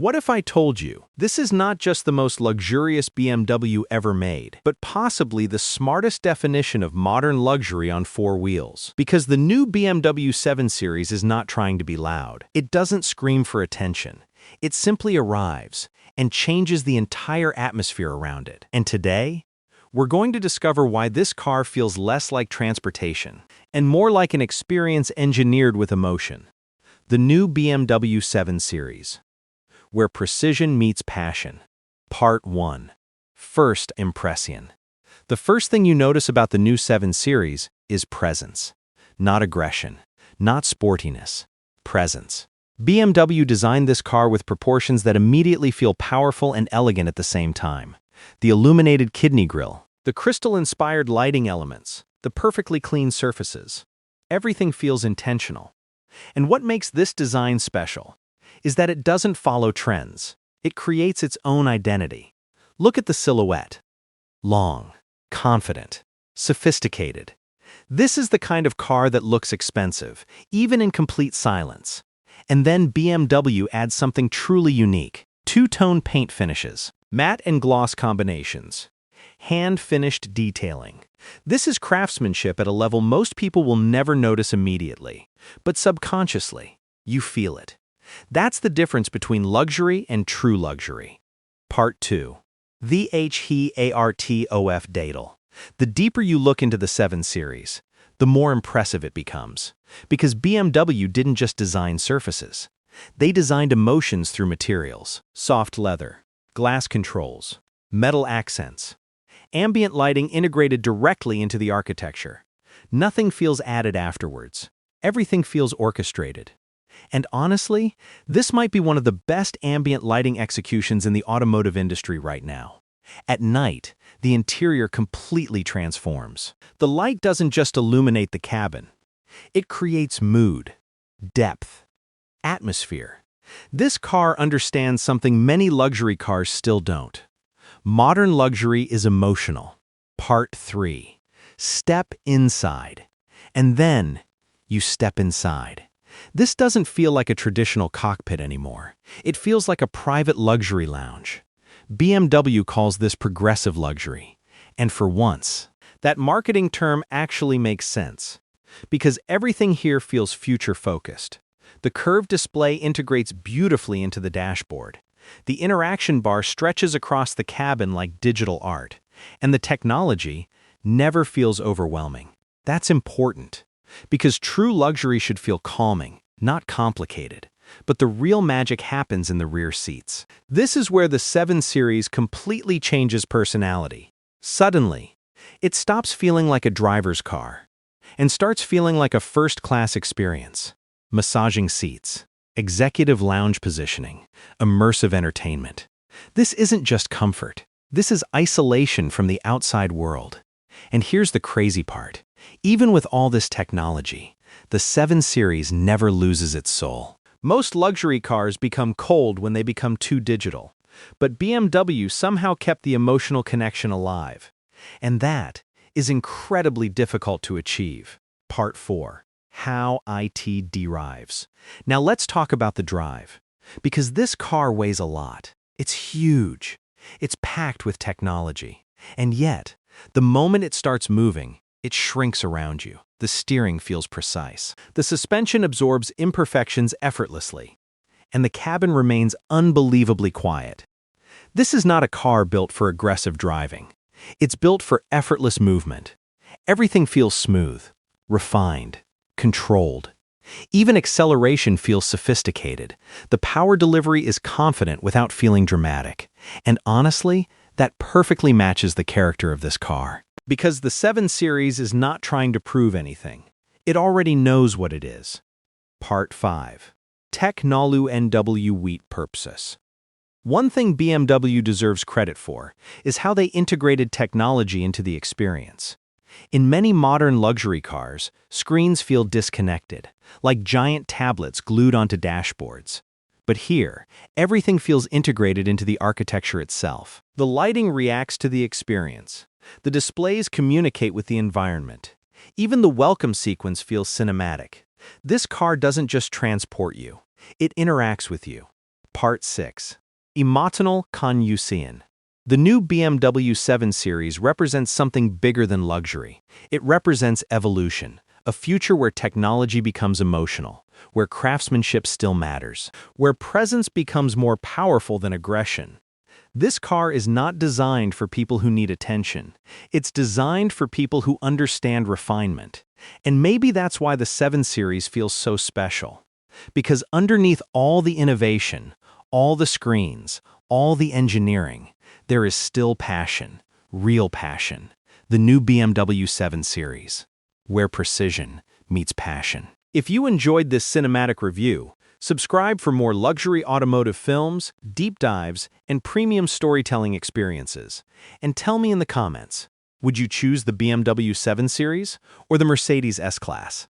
What if I told you this is not just the most luxurious BMW ever made, but possibly the smartest definition of modern luxury on four wheels? Because the new BMW 7 Series is not trying to be loud. It doesn't scream for attention. It simply arrives and changes the entire atmosphere around it. And today, we're going to discover why this car feels less like transportation and more like an experience engineered with emotion. The new BMW 7 Series, where precision meets passion. Part 1. First impression. The first thing you notice about the new 7 Series is presence. Not aggression, not sportiness. Presence. BMW designed this car with proportions that immediately feel powerful and elegant at the same time. The illuminated kidney grille, the crystal-inspired lighting elements, the perfectly clean surfaces. Everything feels intentional. And what makes this design special is that it doesn't follow trends. It creates its own identity. Look at the silhouette. Long, confident, sophisticated. This is the kind of car that looks expensive, even in complete silence. And then BMW adds something truly unique. Two-tone paint finishes, matte and gloss combinations, hand-finished detailing. This is craftsmanship at a level most people will never notice immediately, but subconsciously, you feel it. That's the difference between luxury and true luxury. Part 2. The HEARTOF datal. The deeper you look into the 7 Series, the more impressive it becomes. Because BMW didn't just design surfaces. They designed emotions through materials. Soft leather, glass controls, metal accents. Ambient lighting integrated directly into the architecture. Nothing feels added afterwards. Everything feels orchestrated. And honestly, this might be one of the best ambient lighting executions in the automotive industry right now. At night, the interior completely transforms. The light doesn't just illuminate the cabin. It creates mood, depth, atmosphere. This car understands something many luxury cars still don't. Modern luxury is emotional. Part 3. Step inside. And then, you step inside. This doesn't feel like a traditional cockpit anymore. It feels like a private luxury lounge. BMW calls this progressive luxury. And for once, that marketing term actually makes sense. Because everything here feels future-focused. The curved display integrates beautifully into the dashboard. The interaction bar stretches across the cabin like digital art. And the technology never feels overwhelming. That's important. Because true luxury should feel calming, not complicated. But the real magic happens in the rear seats. This is where the 7 Series completely changes personality. Suddenly, it stops feeling like a driver's car and starts feeling like a first-class experience. Massaging seats, executive lounge positioning, immersive entertainment. This isn't just comfort. This is isolation from the outside world. And here's the crazy part. Even with all this technology, the 7 Series never loses its soul. Most luxury cars become cold when they become too digital. But BMW somehow kept the emotional connection alive. And that is incredibly difficult to achieve. Part 4. How it derives. Now let's talk about the drive. Because this car weighs a lot. It's huge. It's packed with technology. And yet, the moment it starts moving, it shrinks around you. The steering feels precise. The suspension absorbs imperfections effortlessly. And the cabin remains unbelievably quiet. This is not a car built for aggressive driving. It's built for effortless movement. Everything feels smooth, refined, controlled. Even acceleration feels sophisticated. The power delivery is confident without feeling dramatic. And honestly, that perfectly matches the character of this car. Because the 7 Series is not trying to prove anything. It already knows what it is. Part 5. Pkw-EnVKV. One thing BMW deserves credit for is how they integrated technology into the experience. In many modern luxury cars, screens feel disconnected, like giant tablets glued onto dashboards. But here, everything feels integrated into the architecture itself. The lighting reacts to the experience. The displays communicate with the environment. Even the welcome sequence feels cinematic. This car doesn't just transport you. It interacts with you. Part 6. Emotional Confusion. The new BMW 7 Series represents something bigger than luxury. It represents evolution, a future where technology becomes emotional, where craftsmanship still matters, where presence becomes more powerful than aggression. This car is not designed for people who need attention. It's designed for people who understand refinement. And maybe that's why the 7 Series feels so special. Because underneath all the innovation, all the screens, all the engineering, there is still passion, real passion. The new BMW 7 Series, where precision meets passion. If you enjoyed this cinematic review, subscribe for more luxury automotive films, deep dives, and premium storytelling experiences. And tell me in the comments, would you choose the BMW 7 Series or the Mercedes S-Class?